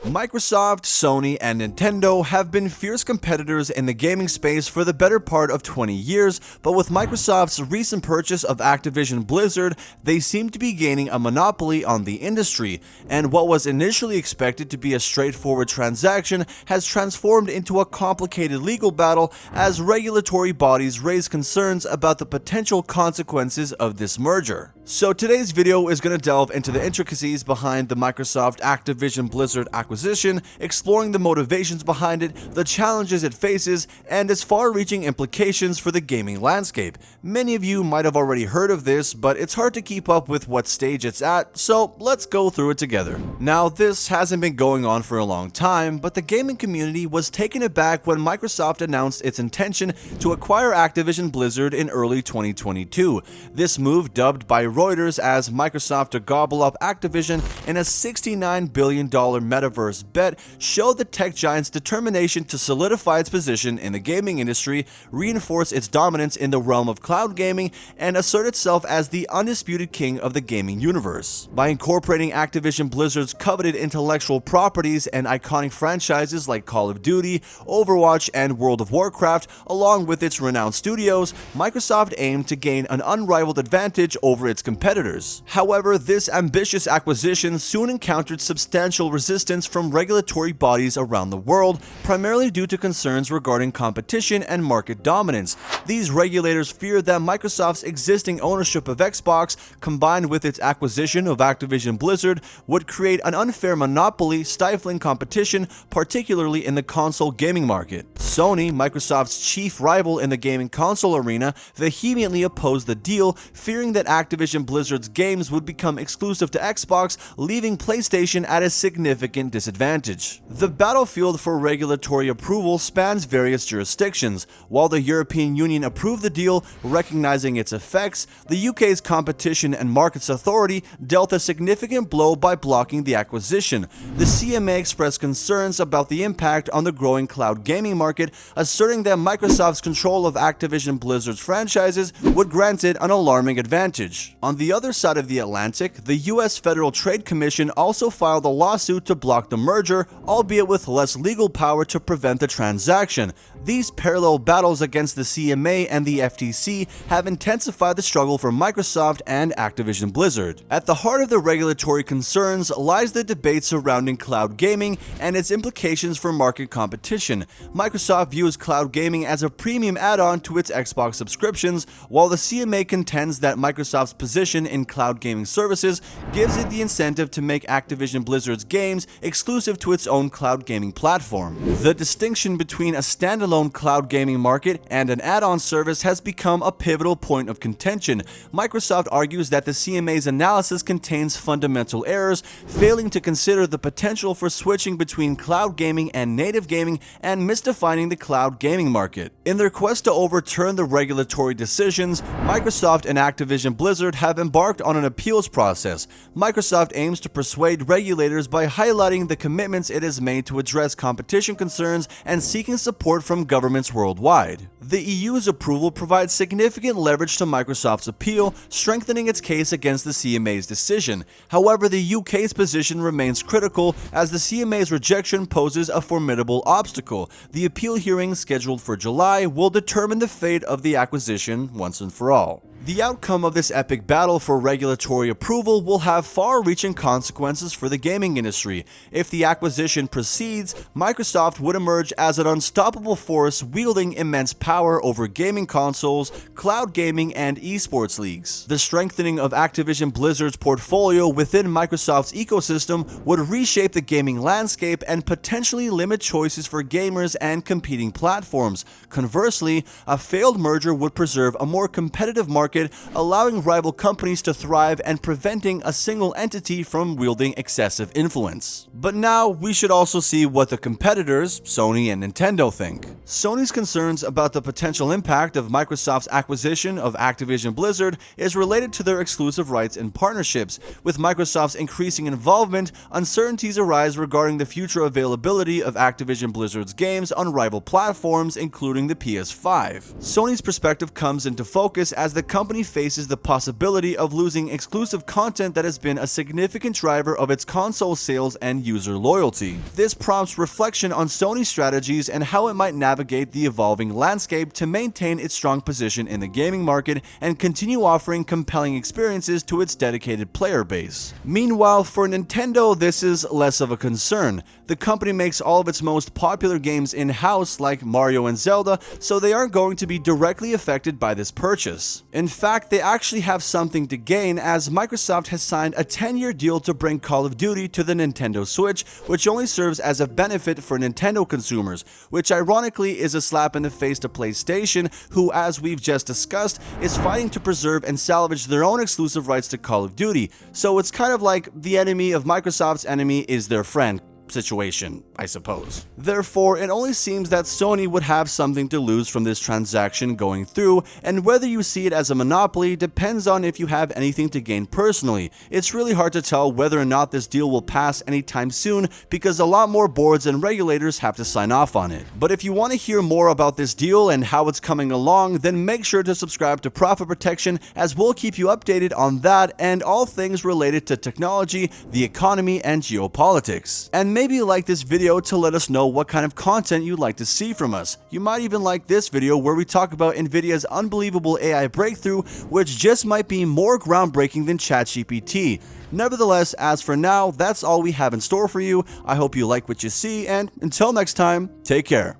Microsoft, Sony, and Nintendo have been fierce competitors in the gaming space for the better part of 20 years, but with Microsoft's recent purchase of Activision Blizzard, they seem to be gaining a monopoly on the industry, and what was initially expected to be a straightforward transaction has transformed into a complicated legal battle as regulatory bodies raise concerns about the potential consequences of this merger. So today's video is going to delve into the intricacies behind the Microsoft-Activision Blizzard acquisition, exploring the motivations behind it, the challenges it faces, and its far-reaching implications for the gaming landscape. Many of you might have already heard of this, but it's hard to keep up with what stage it's at, so let's go through it together. Now, this hasn't been going on for a long time, but the gaming community was taken aback when Microsoft announced its intention to acquire Activision Blizzard in early 2022. This move, dubbed by Reuters as Microsoft to gobble up Activision in a $69 billion metaverse bet, showed the tech giant's determination to solidify its position in the gaming industry, reinforce its dominance in the realm of cloud gaming, and assert itself as the undisputed king of the gaming universe. By incorporating Activision Blizzard's coveted intellectual properties and iconic franchises like Call of Duty, Overwatch, and World of Warcraft, along with its renowned studios, Microsoft aimed to gain an unrivaled advantage over its competitors. However, this ambitious acquisition soon encountered substantial resistance from regulatory bodies around the world, primarily due to concerns regarding competition and market dominance. These regulators feared that Microsoft's existing ownership of Xbox, combined with its acquisition of Activision Blizzard, would create an unfair monopoly, stifling competition, particularly in the console gaming market. Sony, Microsoft's chief rival in the gaming console arena, vehemently opposed the deal, fearing that Activision Blizzard's games would become exclusive to Xbox, leaving PlayStation at a significant disadvantage. The battlefield for regulatory approval spans various jurisdictions. While the European Union approved the deal, recognizing its effects, the UK's Competition and Markets Authority dealt a significant blow by blocking the acquisition. The CMA expressed concerns about the impact on the growing cloud gaming market, asserting that Microsoft's control of Activision Blizzard's franchises would grant it an alarming advantage. On the other side of the Atlantic, the US Federal Trade Commission also filed a lawsuit to block the merger, albeit with less legal power to prevent the transaction. These parallel battles against the CMA and the FTC have intensified the struggle for Microsoft and Activision Blizzard. At the heart of the regulatory concerns lies the debate surrounding cloud gaming and its implications for market competition. Microsoft views cloud gaming as a premium add-on to its Xbox subscriptions, while the CMA contends that Microsoft's position in cloud gaming services gives it the incentive to make Activision Blizzard's games exclusive to its own cloud gaming platform. The distinction between a standalone cloud gaming market and an add-on service has become a pivotal point of contention. Microsoft argues that the CMA's analysis contains fundamental errors, failing to consider the potential for switching between cloud gaming and native gaming and misdefining the cloud gaming market. In their quest to overturn the regulatory decisions, Microsoft and Activision Blizzard have embarked on an appeals process. Microsoft aims to persuade regulators by highlighting the commitments it has made to address competition concerns and seeking support from governments worldwide. The EU's approval provides significant leverage to Microsoft's appeal, strengthening its case against the CMA's decision. However, the UK's position remains critical as the CMA's rejection poses a formidable obstacle. The appeal hearing, scheduled for July, will determine the fate of the acquisition once and for all. The outcome of this epic battle for regulatory approval will have far-reaching consequences for the gaming industry. If the acquisition proceeds, Microsoft would emerge as an unstoppable force wielding immense power over gaming consoles, cloud gaming, and esports leagues. The strengthening of Activision Blizzard's portfolio within Microsoft's ecosystem would reshape the gaming landscape and potentially limit choices for gamers and competing platforms. Conversely, a failed merger would preserve a more competitive market, allowing rival companies to thrive and preventing a single entity from wielding excessive influence. But now we should also see what the competitors, Sony and Nintendo, think. Sony's concerns about the potential impact of Microsoft's acquisition of Activision Blizzard is related to their exclusive rights and partnerships. With Microsoft's increasing involvement, uncertainties arise regarding the future availability of Activision Blizzard's games on rival platforms, including the PS5. Sony's perspective comes into focus as the company company faces the possibility of losing exclusive content that has been a significant driver of its console sales and user loyalty. This prompts reflection on Sony's strategies and how it might navigate the evolving landscape to maintain its strong position in the gaming market and continue offering compelling experiences to its dedicated player base. Meanwhile, for Nintendo, this is less of a concern. The company makes all of its most popular games in-house, like Mario and Zelda, so they aren't going to be directly affected by this purchase. In fact, they actually have something to gain, as Microsoft has signed a 10-year deal to bring Call of Duty to the Nintendo Switch, which only serves as a benefit for Nintendo consumers, which ironically is a slap in the face to PlayStation, who, as we've just discussed, is fighting to preserve and salvage their own exclusive rights to Call of Duty. So it's kind of like the enemy of Microsoft's enemy is their friend situation, I suppose. Therefore, it only seems that Sony would have something to lose from this transaction going through, and whether you see it as a monopoly depends on if you have anything to gain personally. It's really hard to tell whether or not this deal will pass anytime soon because a lot more boards and regulators have to sign off on it. But if you want to hear more about this deal and how it's coming along, then make sure to subscribe to Profit Protection, as we'll keep you updated on that and all things related to technology, the economy, and geopolitics. And maybe like this video to let us know what kind of content you'd like to see from us. You might even like this video where we talk about Nvidia's unbelievable AI breakthrough, which just might be more groundbreaking than ChatGPT. Nevertheless, as for now, that's all we have in store for you. I hope you like what you see, and until next time, take care.